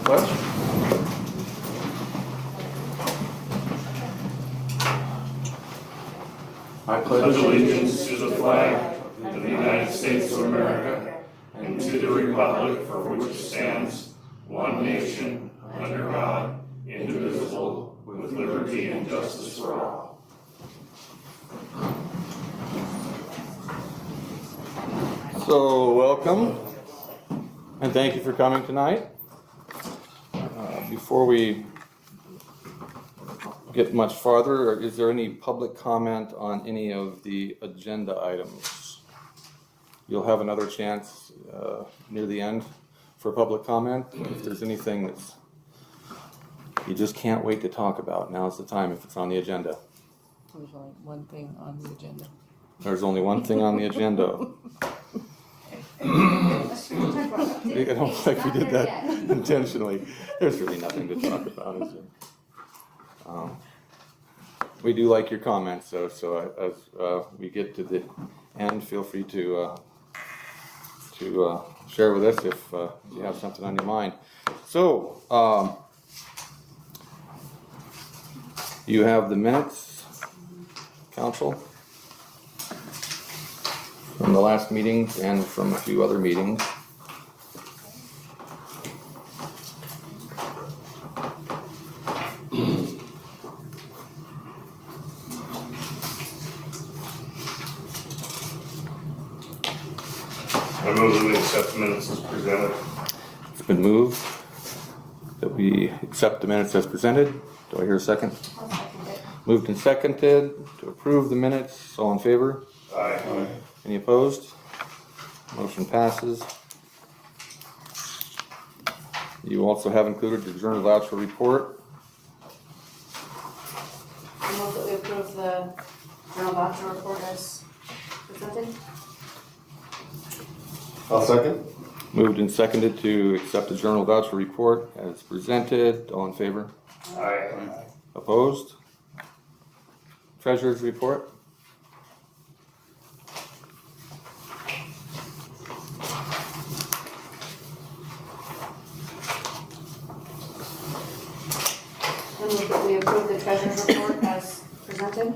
pledge. I pledge allegiance to the flag of the United States of America and to the republic for which it stands, one nation, under God, indivisible, with liberty and justice for all. So, welcome, and thank you for coming tonight. Before we get much farther, is there any public comment on any of the agenda items? You'll have another chance near the end for public comment. If there's anything that's you just can't wait to talk about, now's the time if it's on the agenda. There's only one thing on the agenda. There's only one thing on the agenda. I don't think we did that intentionally. There's really nothing to talk about, is there? We do like your comments, though, so as we get to the end, feel free to share with us if you have something on your mind. So, you have the minutes, Council, from the last meeting and from a few other meetings. I move that we accept the minutes as presented. It's been moved that we accept the minutes as presented. Do I hear a second? I'll second it. Moved and seconded to approve the minutes. All in favor? Aye. Any opposed? Motion passes. You also have included the journal voucher report. I move that we approve the journal voucher report as presented. I'll second. Moved and seconded to accept the journal voucher report as presented. All in favor? Aye. Opposed? Treasurer's report. I move that we approve the treasurer's report as presented.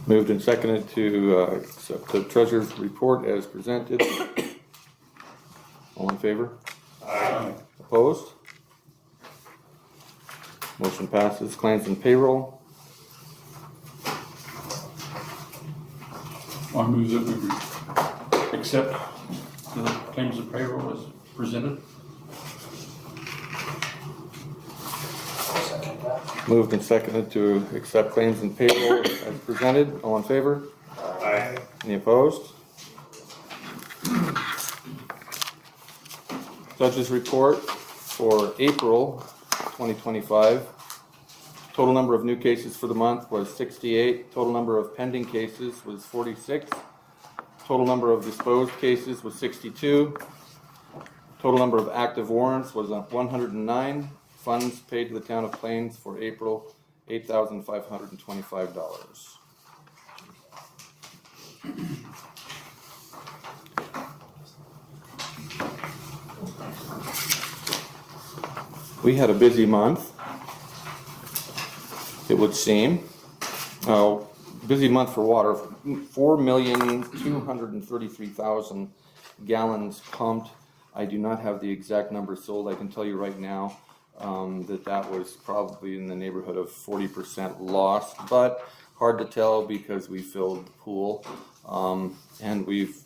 Moved and seconded to accept the treasurer's report as presented. All in favor? Aye. Opposed? Motion passes. Claims and payroll. I move that we accept the claims of payroll as presented. Moved and seconded to accept claims and payroll as presented. All in favor? Aye. Any opposed? Judge's report for April 2025. Total number of new cases for the month was 68. Total number of pending cases was 46. Total number of disposed cases was 62. Total number of active warrants was 109. Funds paid to the town of Plains for April, $8,525. We had a busy month, it would seem. Busy month for water, 4,233,000 gallons pumped. I do not have the exact number sold. I can tell you right now that was probably in the neighborhood of 40% lost, but hard to tell because we filled the pool and we've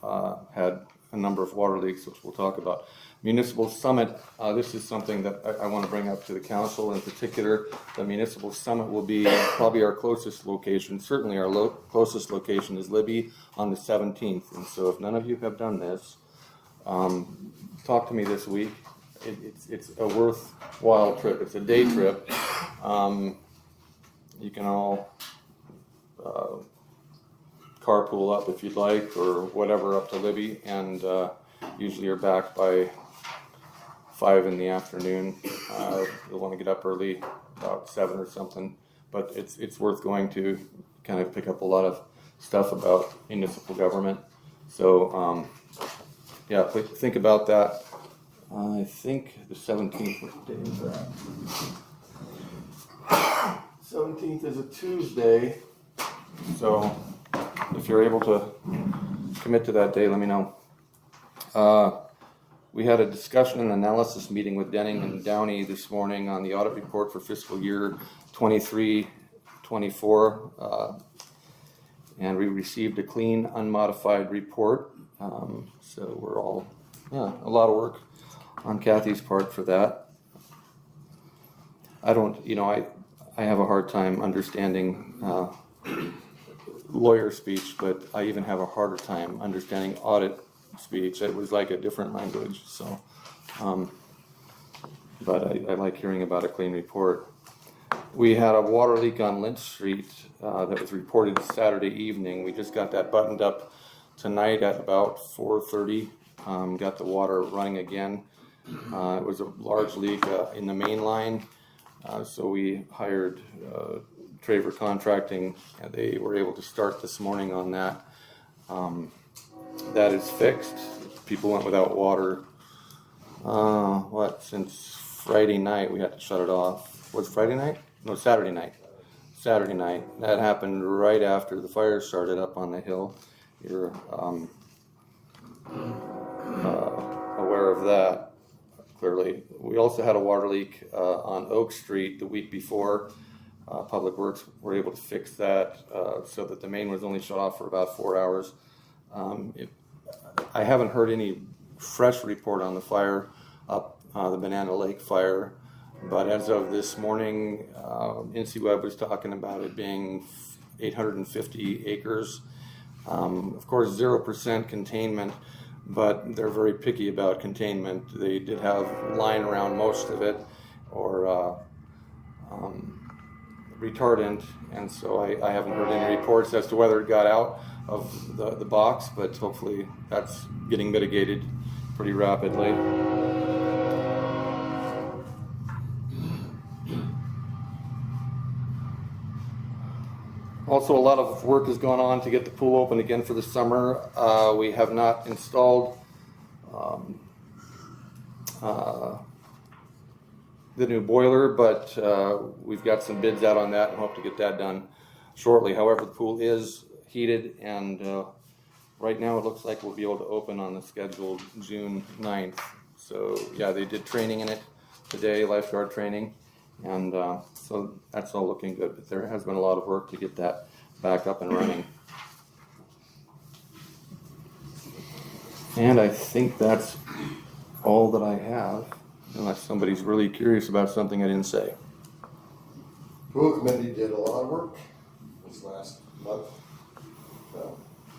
had a number of water leaks, which we'll talk about. Municipal Summit, this is something that I want to bring up to the council in particular. The Municipal Summit will be probably our closest location. Certainly our closest location is Libby on the 17th. And so if none of you have done this, talk to me this week. It's a worthwhile trip. It's a day trip. You can all carpool up if you'd like or whatever up to Libby, and usually you're back by 5 in the afternoon. You'll want to get up early, about 7 or something, but it's worth going to kind of pick up a lot of stuff about municipal government. So yeah, think about that. I think the 17th, what day is that? 17th is a Tuesday, so if you're able to commit to that day, let me know. We had a discussion and analysis meeting with Denning and Downey this morning on the audit report for fiscal year 23-24, and we received a clean, unmodified report. So we're all, a lot of work on Kathy's part for that. I have a hard time understanding lawyer speech, but I even have a harder time understanding audit speech. It was like a different language, so but I like hearing about a clean report. We had a water leak on Lynch Street that was reported Saturday evening. We just got that buttoned up tonight at about 4:30. Got the water running again. It was a large leak in the main line, so we hired Traver Contracting, and they were able to start this morning on that. That is fixed. People went without water. Since Friday night we had to shut it off. Was it Friday night? No, Saturday night. Saturday night. That happened right after the fire started up on the hill. You're aware of that, clearly. We also had a water leak on Oak Street the week before. Public Works were able to fix that so that the main was only shut off for about 4 hours. I haven't heard any fresh report on the fire up the Banana Lake fire, but as of this morning, NC Web was talking about it being 850 acres. Of course, 0% containment, but they're very picky about containment. They did have line around most of it, or retardant, and so I haven't heard any reports as to whether it got out of the box, but hopefully that's getting mitigated pretty rapidly. Also, a lot of work has gone on to get the pool open again for the summer. We have not installed the new boiler, but we've got some bids out on that and hope to get that done shortly. However, the pool is heated, and right now it looks like we'll be able to open on the scheduled June 9th. So yeah, they did training in it today, lifeguard training, and so that's all looking good. But there has been a lot of work to get that back up and running. And I think that's all that I have, unless somebody's really curious about something I didn't say. Pool committee did a lot of work this last month.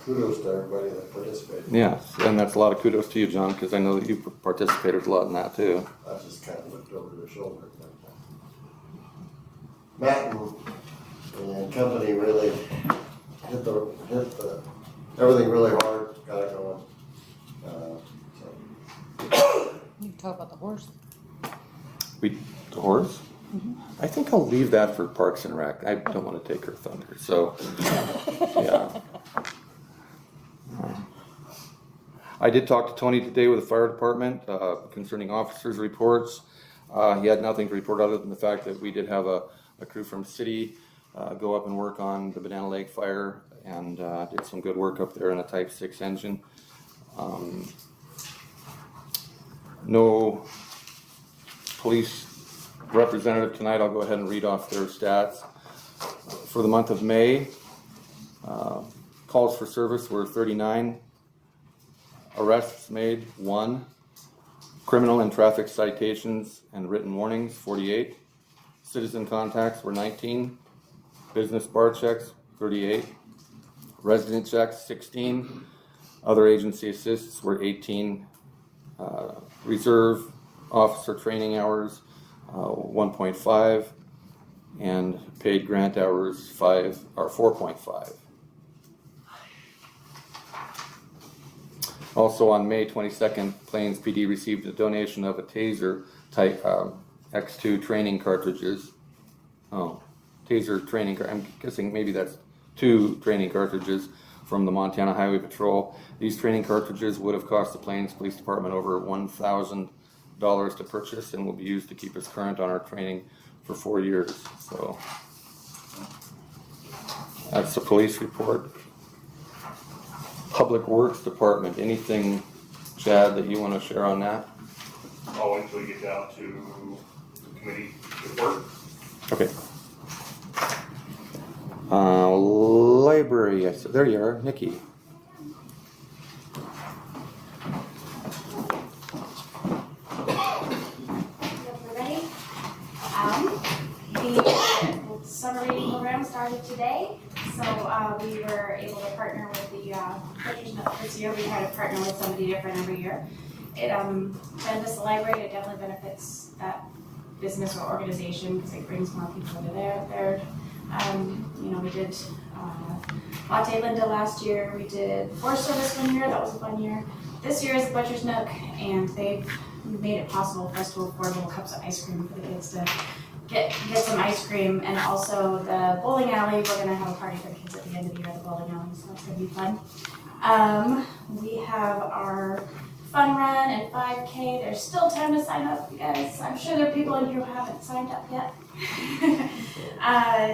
Kudos to everybody that participated. Yes, and that's a lot of kudos to you, John, because I know that you participated a lot in that too. I just kind of looked over their shoulder. Matt and company really hit the everything really hard, got it going. You can talk about the horse. The horse? I think I'll leave that for Parks and Rec. I don't want to take her thunder, so yeah. I did talk to Tony today with the fire department concerning officers' reports. He had nothing to report other than the fact that we did have a crew from city go up and work on the Banana Lake fire, and did some good work up there in a Type 6 engine. No police representative tonight. I'll go ahead and read off their stats. For the month of May, calls for service were 39. Arrests made, 1. Criminal and traffic citations and written warnings, 48. Citizen contacts were 19. Business bar checks, 38. Resident checks, 16. Other agency assists were 18. Reserve officer training hours, 1.5. And paid grant hours, 4.5. Also on May 22nd, Plains PD received a donation of a Taser Type X2 training cartridges. Oh, Taser training, I'm guessing maybe that's 2 training cartridges from the Montana Highway Patrol. These training cartridges would have cost the Plains Police Department over $1,000 to purchase and will be used to keep us current on our training for 4 years. So that's the police report. Public Works Department, anything, Chad, that you want to share on that? I'll wait until we get down to the committee report. Okay. Library, I said, there you are, Nikki. Everybody, the summer reading program started today, so we were able to partner with the Butcher's Nook this year. We try to partner with somebody different every year. It benefits the library. It definitely benefits that business or organization because it brings more people into there. We did Latte Linda last year. We did Forest Service one year. That was a fun year. This year is the Butcher's Nook, and they've made it possible for us to afford little cups of ice cream for the kids to get some ice cream. And also the bowling alley, we're going to have a party for the kids at the end of the year at the bowling alley, so that's going to be fun. We have our fun run and 5K. There's still time to sign up, you guys. I'm sure there are people in here who haven't signed up yet.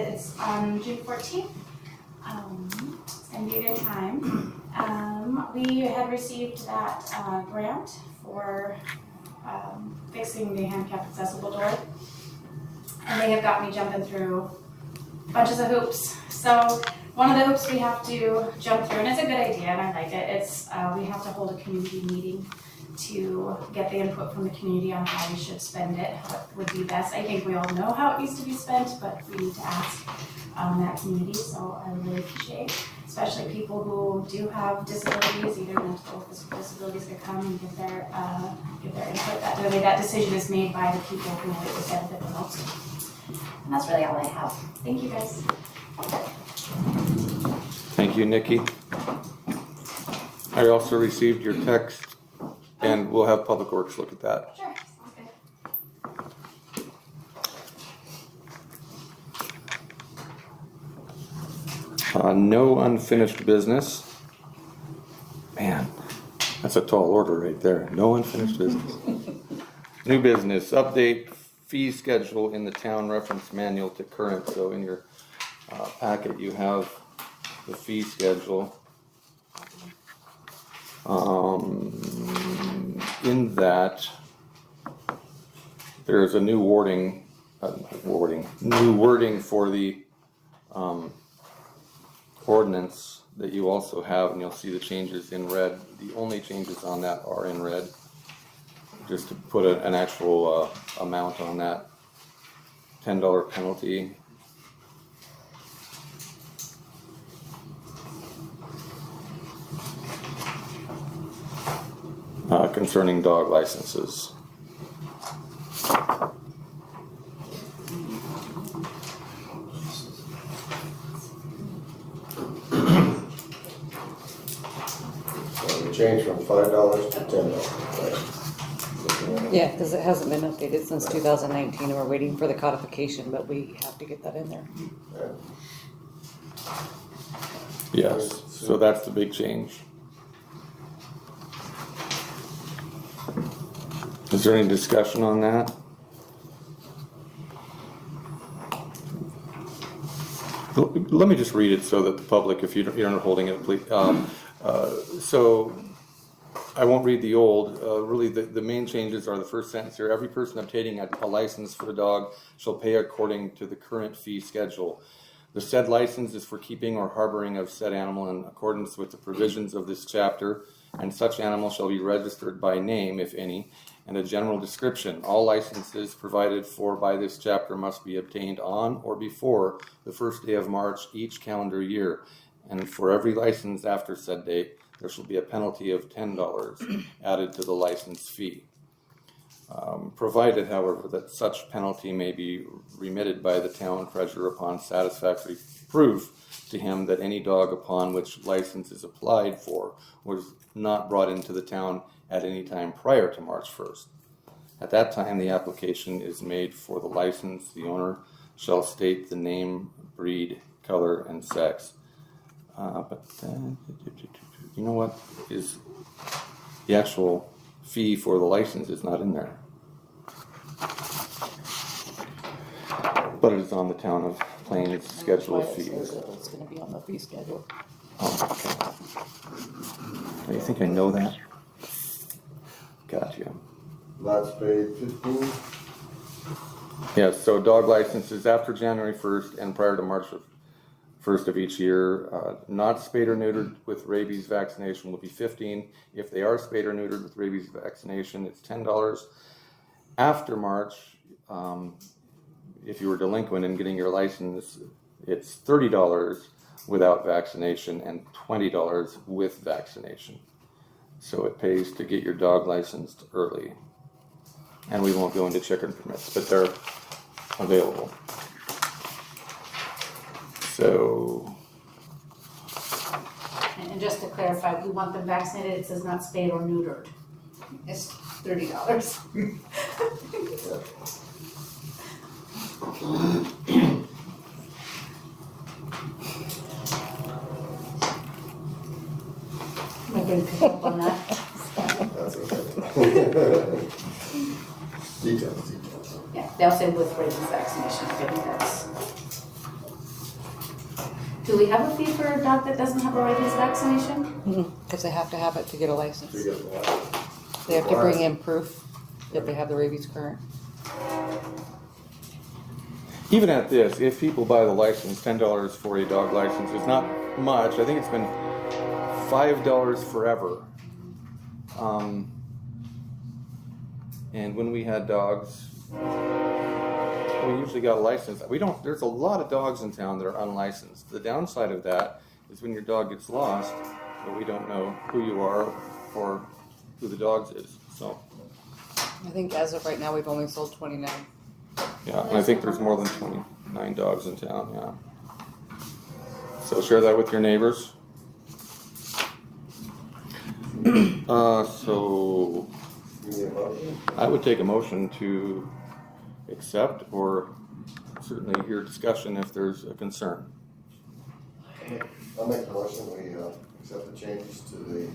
It's on June 14th. It's going to be a good time. We had received that grant for fixing the handicap accessible door. And they have got me jumping through bunches of hoops. So one of the hoops we have to jump through, and it's a good idea, and I like it. It's we have to hold a community meeting to get the input from the community on how we should spend it, what would be best. I think we all know how it needs to be spent, but we need to ask that community. So I really appreciate, especially people who do have disabilities, either mental or physical disabilities, to come and give their input. That way, that decision is made by the people who would benefit the most. And that's really all I have. Thank you, guys. Thank you, Nikki. I also received your text, and we'll have Public Works look at that. Sure, sounds good. No unfinished business. Man, that's a tall order right there. No unfinished business. New business, update fee schedule in the town reference manual to current. So in your packet you have the fee schedule. In that, there's a new wording for the ordinance that you also have, and you'll see the changes in red. The only changes on that are in red, just to put an actual amount on that. $10 penalty. Concerning dog licenses. So we changed from $5 to $10, right? Yeah, because it hasn't been updated since 2019, and we're waiting for the codification, but we have to get that in there. Yes, so that's the big change. Is there any discussion on that? Let me just read it so that the public, if you're not holding it, please. So I won't read the old. Really, the main changes are the first sentence here. Every person obtaining a license for a dog shall pay according to the current fee schedule. The said license is for keeping or harboring of said animal in accordance with the provisions of this chapter, and such animal shall be registered by name, if any, and a general description. All licenses provided for by this chapter must be obtained on or before the first day of March each calendar year, and for every license after said date, there shall be a penalty of $10 added to the license fee. Provided, however, that such penalty may be remitted by the town treasurer upon satisfactory proof to him that any dog upon which license is applied for was not brought into the town at any time prior to March 1st. At that time, the application is made for the license. The owner shall state the name, breed, color, and sex. You know what is the actual fee for the license is not in there. But it is on the town of Plain's schedule of That's why it fees. says that It's gonna be on the fee schedule. Oh, okay. Do you think I know that? Gotcha. Lots paid 15. Yes, so dog licenses after January 1st and prior to March 1st of each year, not spayed or neutered with rabies vaccination will be 15. If they are spayed or neutered with rabies vaccination, it's $10. After March, if you were delinquent in getting your license, it's $30 without vaccination and $20 with vaccination. So it pays to get your dog licensed early. And we won't go into chicken permits, but they're available. So, And just to clarify, we want them vaccinated, it says not spayed or neutered. It's $30. Am I going to pick up on that? That's okay. Details. Yeah, they'll say with rabies vaccination, I think that's. Do we have a fee for a dog that doesn't have a rabies vaccination? Cause they have to have it to get a license. To get the license. They have to bring in proof that they have the rabies current. even at this, if people buy the license, $10 for a dog license is not much. I think it's been $5 forever. And when we had dogs, we usually got a license. There's a lot of dogs in town that are unlicensed. The downside of that is when your dog gets lost, but we don't know who you are or who the dog's is. So, I think as of right now, we've only sold 29. yeah, and I think there's more than 29 dogs in town, yeah. So share that with your neighbors. So Give me a motion. I would take a motion to accept or certainly hear discussion if there's a concern. I'll make the motion, we accept the changes to the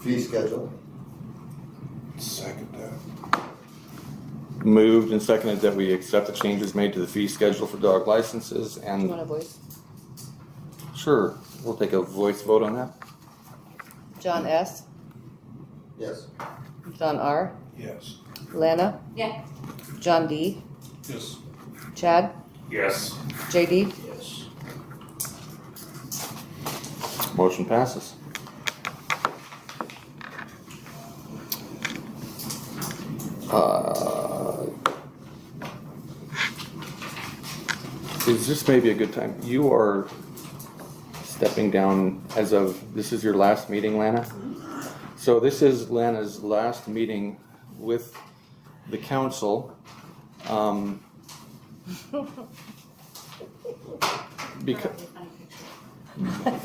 fee schedule. Second that. Moved and seconded that we accept the changes made to the fee schedule for dog licenses Do you and want a voice? sure, we'll take a voice vote on that. John S., Yes. John R., Yes. Lana, Yeah. John D., Yes. Chad, Yes. JD. Yes. Motion passes. Is this maybe a good time? You are stepping down as of, this is your last meeting, Lana? So this is Lana's last meeting with the council. Because,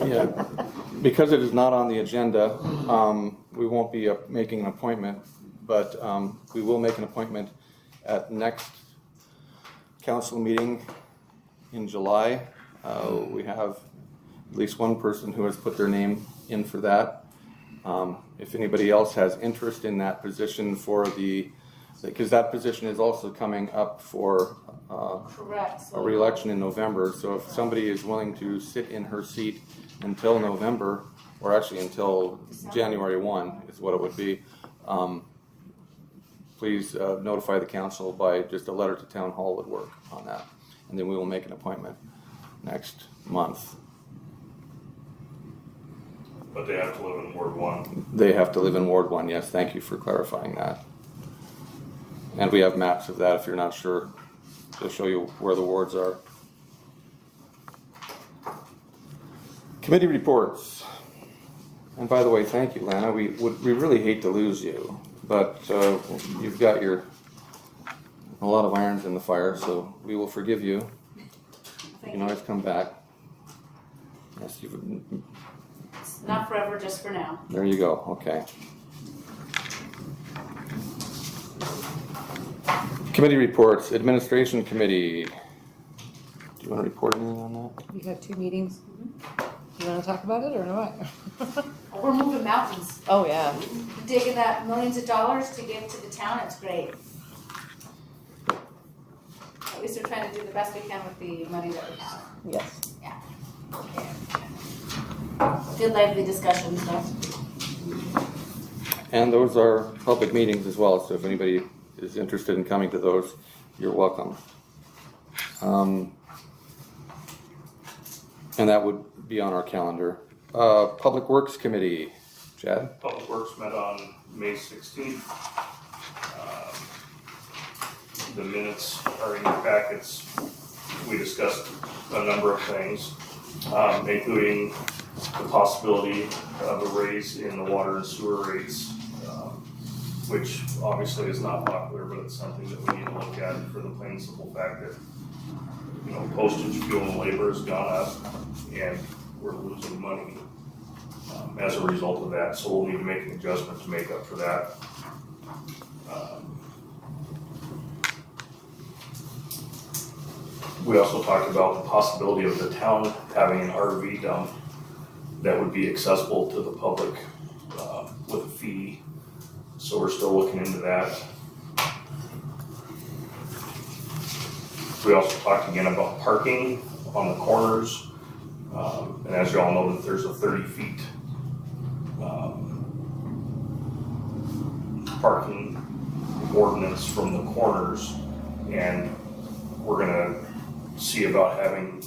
yeah, because it is not on the agenda, we won't be making an appointment, but we will make an appointment at next council meeting in July. We have at least one person who has put their name in for that. If anybody else has interest in that position because that position is also coming up for Correct. a re-election in November, so if somebody is willing to sit in her seat until November, or actually until January 1 is what it would be, please notify the council by just a letter to town hall would work on that. And then we will make an appointment next month. But they have to live in Ward 1. They have to live in Ward 1, yes, thank you for clarifying that. And we have maps of that if you're not sure. They'll show you where the wards are. Committee reports. And by the way, thank you, Lana. We really hate to lose you, but you've got a lot of irons in the fire, so we will forgive you. You can always come back. Yes, It's not forever, just for now. there you go. Okay. Committee reports. Administration committee. Do you want to report anything on that? You had 2 meetings. You want to talk about it or what? We're moving mountains, Oh, yeah. digging that millions of dollars to give to the town, it's great. least we're trying to do the best we can with the money that we have. Yes. Good lively discussions though. And those are public meetings as well, so if anybody is interested in coming to those, you're welcome. And that would be on our calendar. Public Works Committee, Chad? Public Works met on May 16th. The minutes are in your packets. We discussed a number of things, including the possibility of a raise in the water and sewer rates, which obviously is not popular, but it's something that we need to look at for the plain and simple fact that, you know, postage, fuel, and labor has gone up, and we're losing money as a result of that. So we'll need to make an adjustment to make up for that. We also talked about the possibility of the town having an RV dump that would be accessible to the public with a fee. So we're still looking into that. We also talked again about parking on the corners. And as you all know, that there's a 30 feet parking ordinance from the corners, and we're gonna see about having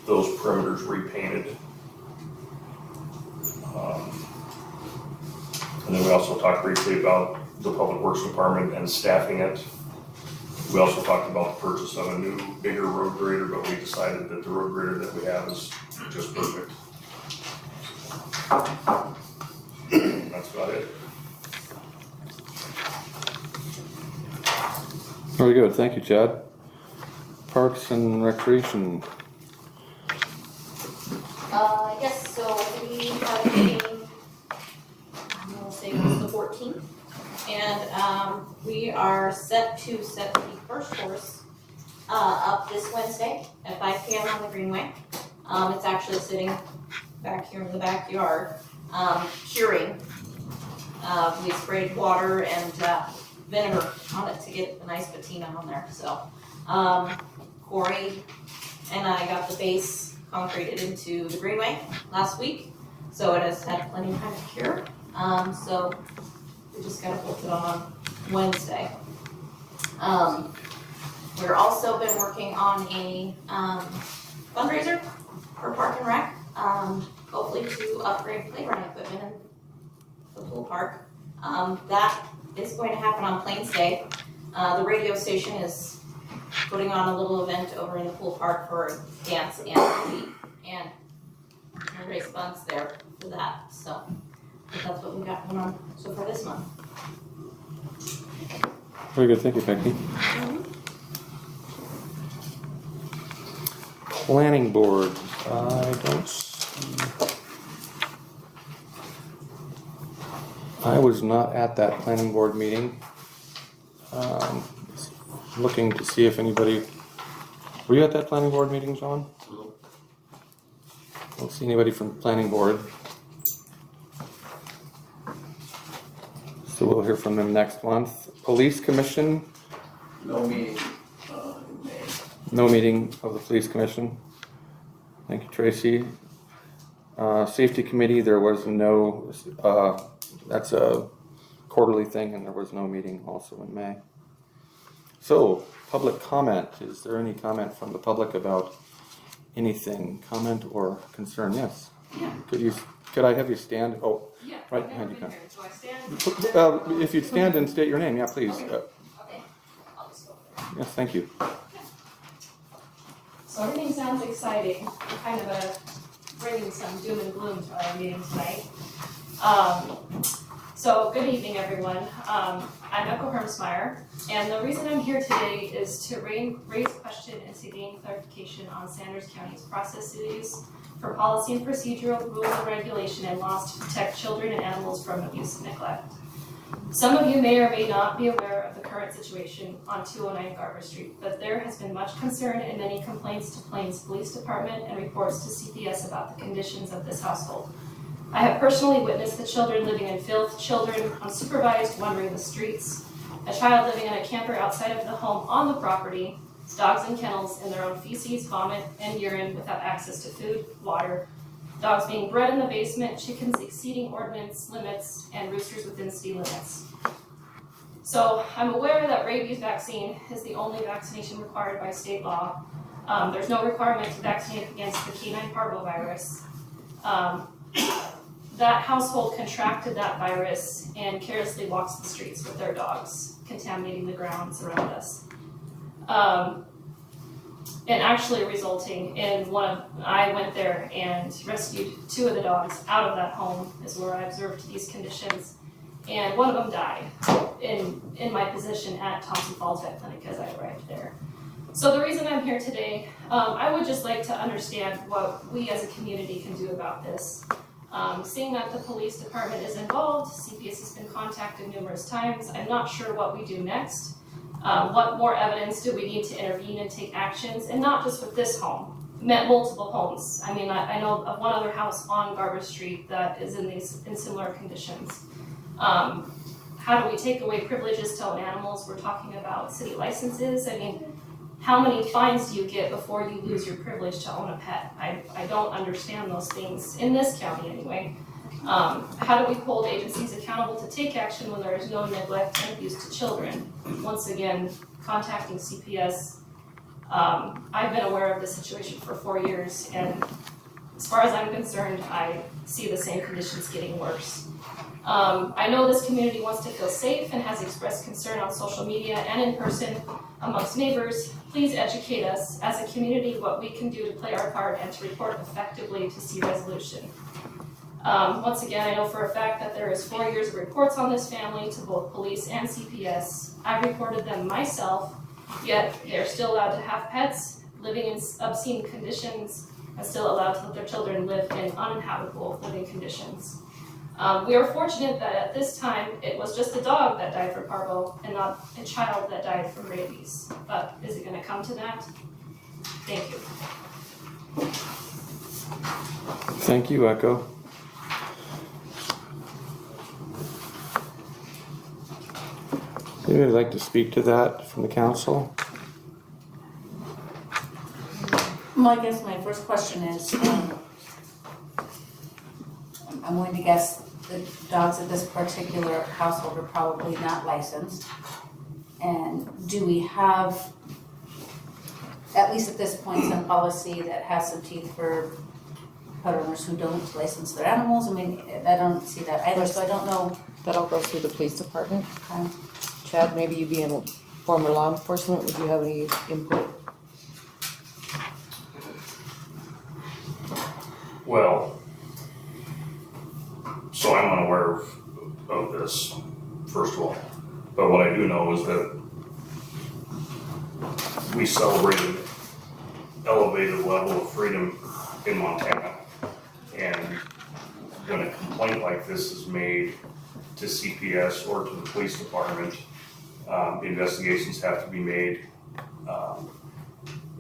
those perimeters repainted. And then we also talked briefly about the Public Works Department and staffing it. We also talked about the purchase of a new, bigger road grader, but we decided that the road grader that we have is just perfect. That's about it. Very good, thank you, Chad. Parks and Recreation. Yes, so we have a meeting, I'm gonna say it was the 14th, and we are set to set the first horse up this Wednesday at 5 p.m. on the Greenway. It's actually sitting back here in the backyard, curing. We sprayed water and vinegar on it to get a nice patina on there, so. Corey and I got the base concreted into the Greenway last week, so it has had plenty of time to cure. So we just gotta bolt it on Wednesday. We're also been working on a fundraiser for Park and Rec, hopefully to upgrade playground equipment in the pool park. That is going to happen on Plains Day. The radio station is putting on a little event over in the pool park for dance and movie, and we'll raise funds there for that, so that's what we got going on so far this month. Very good, thank you, Becky. Planning Board, I don't see. I was not at that Planning Board meeting. Looking to see if anybody, were you at that Planning Board meeting, John? Don't see anybody from Planning Board. So we'll hear from them next month. Police Commission? No meeting in May. No meeting of the Police Commission. Thank you, Tracy. Safety Committee, there was no, that's a quarterly thing, and there was no meeting also in May. So, public comment. Is there any comment from the public about anything? Comment or concern? Yes. Yeah. Could I have you stand? Oh, Yeah. right I've behind never you. been here, so I stand. If you'd stand and state your name, yeah, please. Okay. I'll just go there. Yes, thank you. So everything sounds exciting, kind of bringing some doom and gloom to our meeting tonight. So good evening, everyone. I'm Echo Hermsmeyer, and the reason I'm here today is to raise a question and to gain clarification on Sanders County's processes for policy and procedural rules and regulation and laws to protect children and animals from abuse and neglect. Some of you may or may not be aware of the current situation on 209 Garber Street, but there has been much concern and many complaints to Plains Police Department and reports to CPS about the conditions of this household. I have personally witnessed the children living in filth, children unsupervised wandering the streets, a child living in a camper outside of the home on the property, dogs in kennels in their own feces, vomit, and urine without access to food, water, dogs being bred in the basement, chickens exceeding ordinance limits, and roosters within city limits. So I'm aware that rabies vaccine is the only vaccination required by state law. There's no requirement to vaccinate against the canine parvovirus. That household contracted that virus and carelessly walks the streets with their dogs, contaminating the grounds around us. And actually resulting in I went there and rescued 2 of the dogs out of that home, is where I observed these conditions. And one of them died in my position at Thompson Falls Vet Clinic as I arrived there. So the reason I'm here today, I would just like to understand what we as a community can do about this. Seeing that the police department is involved, CPS has been contacted numerous times, I'm not sure what we do next. What more evidence do we need to intervene and take actions, and not just with this home, multiple homes. I mean, I know of one other house on Garber Street that is in similar conditions. How do we take away privileges to own animals? We're talking about city licenses. I mean, how many fines do you get before you lose your privilege to own a pet? I don't understand those things, in this county anyway. How do we hold agencies accountable to take action when there is no neglect and abuse to children? Once again, contacting CPS. I've been aware of this situation for 4 years, and as far as I'm concerned, I see the same conditions getting worse. I know this community wants to feel safe and has expressed concern on social media and in person amongst neighbors. Please educate us as a community what we can do to play our part and to report effectively to see resolution. Once again, I know for a fact that there is 4 years of reports on this family to both police and CPS. I reported them myself, yet they're still allowed to have pets, living in obscene conditions, and still allowed to let their children live in uninhabitable living conditions. We are fortunate that at this time, it was just a dog that died from parvo and not a child that died from rabies. But is it gonna come to that? Thank you. Thank you, Echo. Anybody would like to speak to that from the council? Well, I guess my first question is, I'm going to guess the dogs at this particular household are probably not licensed. And do we have, at least at this point, some policy that has some teeth for pet owners who don't license their animals? I mean, I don't see that either, so I don't know. That all goes through the police department. Okay. Chad, maybe you being former law enforcement, would you have any input? Well, so I'm unaware of this, first of all. But what I do know is that we celebrated elevated level of freedom in Montana. And when a complaint like this is made to CPS or to the police department, investigations have to be made.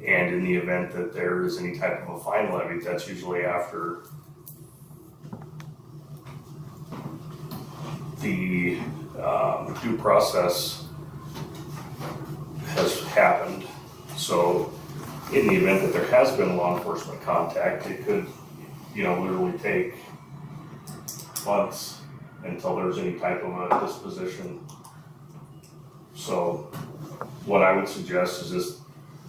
And in the event that there is any type of a fine levy, that's usually after the due process has happened. So in the event that there has been law enforcement contact, it could, literally take months until there's any type of a disposition. So what I would suggest is just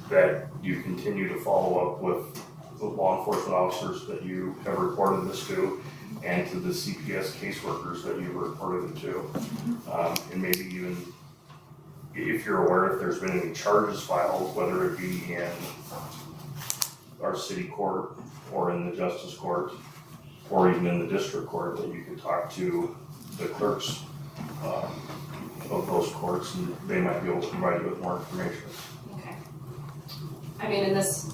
that you continue to follow up with the law enforcement officers that you have reported this to, and to the CPS caseworkers that you've reported it to. And maybe even, if you're aware if there's been any charges filed, whether it be in our city court or in the justice court, or even in the district court, that you could talk to the clerks of those courts, and they might be able to provide you with more information. Okay. I mean, in this,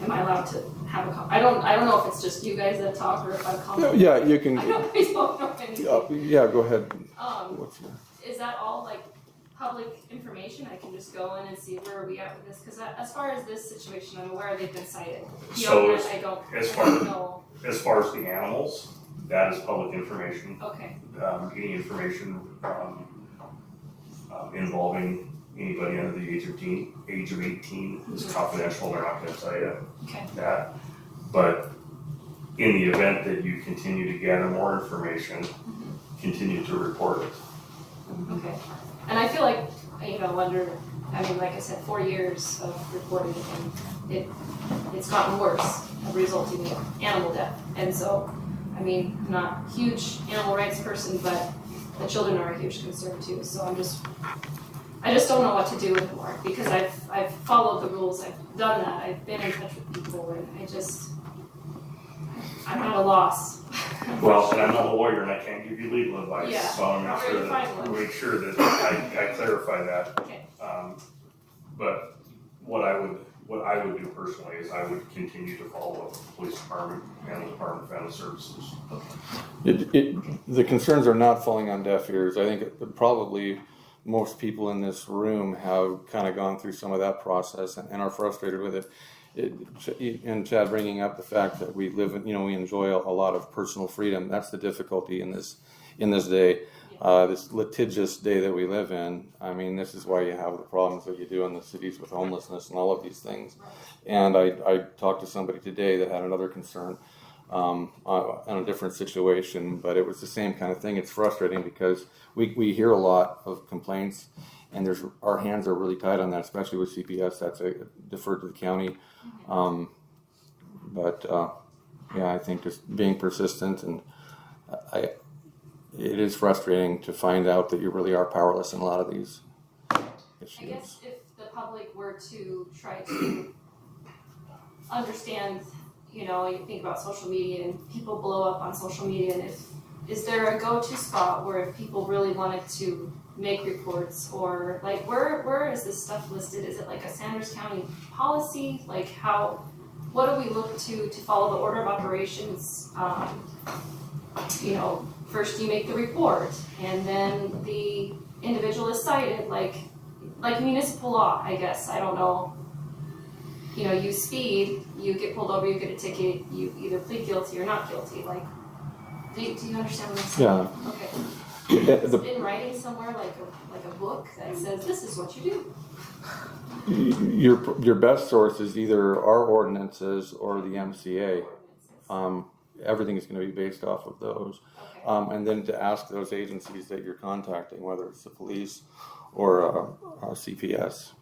am I allowed to have a I don't know if it's just you guys that talk or if I've come. Yeah, you can. I don't know anything. Yeah, go ahead. Is that all like public information? I can just go in and see where are we at with this? Because as far as this situation, I'm aware they've been cited. So I don't know. As far as the animals, that is public information. Okay. Any information in involving anybody under the age of 18 is confidential, they're not gonna tell you Okay. that. But in the event that you continue to gather more information, continue to report it. Okay. And I feel like, like I said, 4 years of reporting and it's gotten worse, resulting in animal death. And so, I'm not a huge animal rights person, but the children are a huge concern too. So I just don't know what to do with more because I've followed the rules, I've done that, I've been in touch with people, and I'm at a loss. Well, and I'm not a lawyer and I can't give you legal advice, Yeah, so I'll not ready to find one. make sure that I clarify that. Okay. But what I would do personally is I would continue to follow up with the police department and the Department of Family Services. The concerns are not falling on deaf ears. I think probably most people in this room have kind of gone through some of that process and are frustrated with it. And Chad bringing up the fact that we live in, we enjoy a lot of personal freedom. That's the difficulty in this day, this litigious day that we live in. This is why you have the problems that you do in the cities with homelessness and all of these things. And I talked to somebody today that had another concern on a different situation, but it was the same kind of thing. It's frustrating because we hear a lot of complaints, and our hands are really tied on that, especially with CPS. That's deferred to the county. I think just being persistent, and it is frustrating to find out that you really are powerless in a lot of these issues. I guess if the public were to try to understand, you think about social media and people blow up on social media, and is there a go-to spot where if people really wanted to make reports, or like where is this stuff listed? Is it like a Sanders County policy? Like what do we look to follow the order of operations? First you make the report, and then the individual is cited, like municipal law, I guess. I don't know. You speed, you get pulled over, you get a ticket, you either plead guilty or not guilty. Like, do you understand what I'm saying? Yeah. Okay. Is it in writing somewhere, like a book that says this is what you do? Your best source is either our ordinances or the MCA. Everything is going to be based off of those. Okay. And then to ask those agencies that you're contacting, whether it's the police or CPS,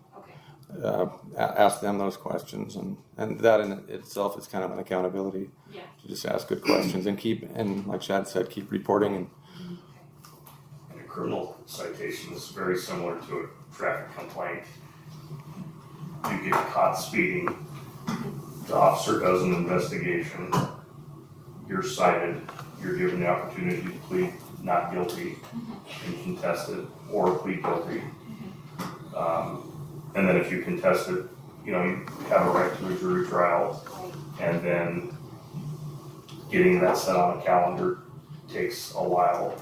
Okay. Ask them those questions, and that in itself is kind of an accountability. Yeah. To just ask good questions and like Chad said, keep reporting. And And a criminal citation is very similar to a traffic complaint. You get caught speeding, the officer does an investigation, you're cited, you're given the opportunity to plead not guilty and contest it, or plead guilty. And then if you contest it, you have a right to a jury trial, and then getting that set on a calendar takes a while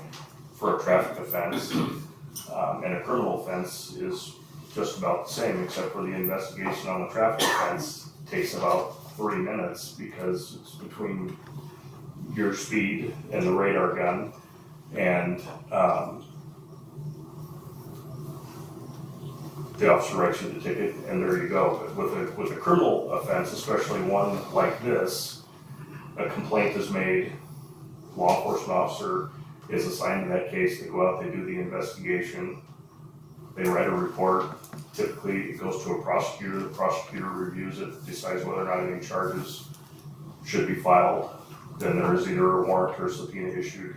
for a traffic offense. And a criminal offense is just about the same, except for the investigation on the traffic offense takes about 3 minutes because it's between your speed and the radar gun, and the officer writes you the ticket, and there you go. But with a criminal offense, especially one like this, a complaint is made, law enforcement officer is assigned to that case, they go out, they do the investigation, they write a report, typically it goes to a prosecutor, the prosecutor reviews it, decides whether or not any charges should be filed, then there is either a warrant or a subpoena issued.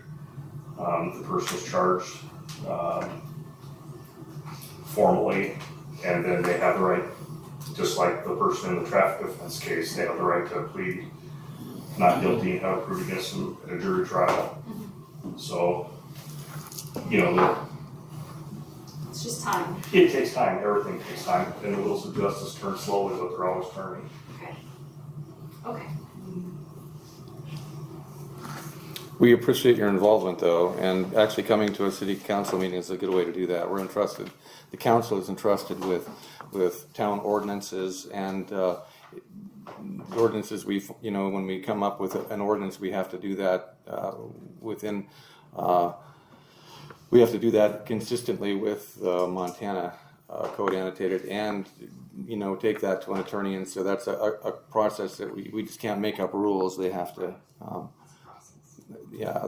The person is charged formally, and then they have the right, just like the person in the traffic offense case, they have the right to plead not guilty and have it proved against them at a jury trial. So, It's just time. it takes time, everything takes time, and the wheels of justice turn slowly, but they're always turning. Okay. Okay. we appreciate your involvement, though, and actually coming to a city council meeting is a good way to do that. We're entrusted. The council is entrusted with town ordinances and ordinances. When we come up with an ordinance, we have to do that within we have to do that consistently with Montana code annotated, and take that to an attorney. And so that's a process that we just can't make up rules. They have to,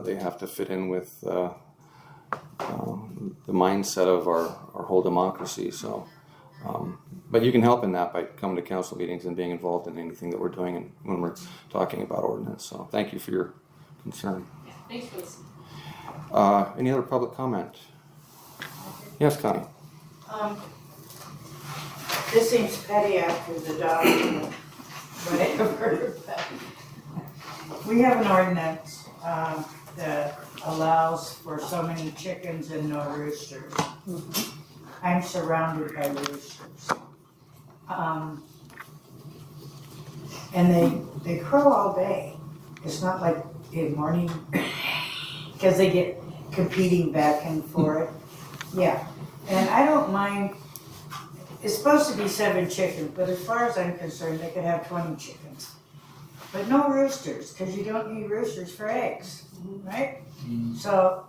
they have to fit in with the mindset of our whole democracy. So, but you can help in that by coming to council meetings and being involved in anything that we're doing and when we're talking about ordinance. So thank you for your concern. Thanks for listening. Any other public comment? Yes, Connie. This seems petty after the dog, whatever, but we have an ordinance that allows for so many chickens and no roosters. I'm surrounded by roosters. And they crow all day. It's not like in morning, because they get competing back and forth. Yeah, and I don't mind. It's supposed to be 7 chickens, but as far as I'm concerned, they could have 20 chickens. But no roosters, because you don't need roosters for eggs, right? So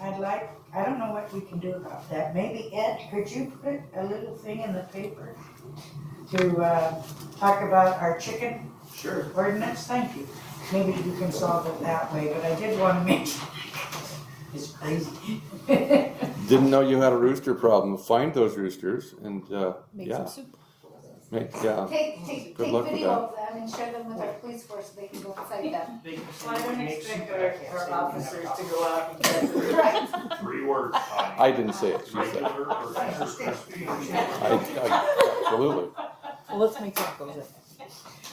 I don't know what we can do about that. Maybe Ed, could you put a little thing in the paper to talk about our chicken ordinance? Thank you. Maybe you can solve it that way, but I did want to mention it's crazy. Didn't know you had a rooster problem. Find those roosters and Make some soup. Take Good luck with video that. of them and share them with our police force so they can go inside them. I don't expect our officers to go out and get it. Right. 3 words, Connie. I didn't say it. She said it. Regular or extra crispy? Absolutely. Well, let's make tacos.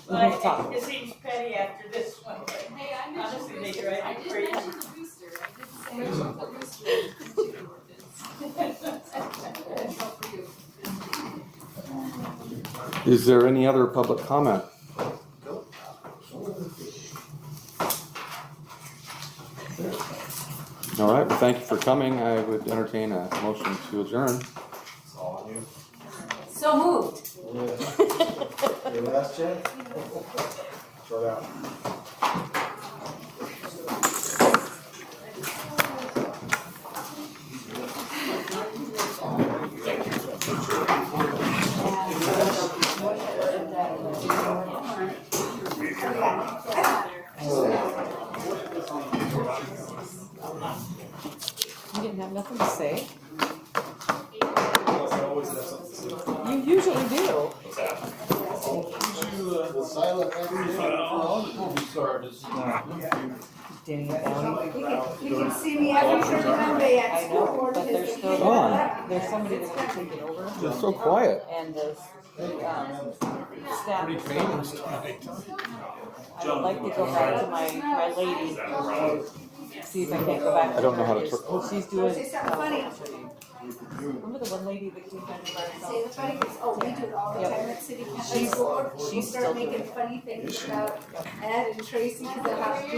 Well, it seems petty after this one, but Hey, I honestly, mentioned they drive I me did crazy. mention the rooster. I did say the rooster in the chicken ordinance. That's all for you. Is there any other public comment? All right, well, thank you for coming. I would entertain a motion to adjourn. It's all on you. So moved. Your last chance? Throw it out. You didn't have nothing to say? You usually do. What's that? The silent Danny Downey. You can see me every third Monday at I school know, board. but there's still, Dawn. there's somebody that's gonna take it over. You're so quiet. And the, staff. I would like to go back to my lady, see if I can't go back. I don't know how to her. turn- Well, she's doing. Say something funny. Remember the one lady that came down to Say our the funny things, oh, we do it all the Yep. time at city council. She's- We'll she's start still making doing it. funny things about Ed and Tracy because they'll have to do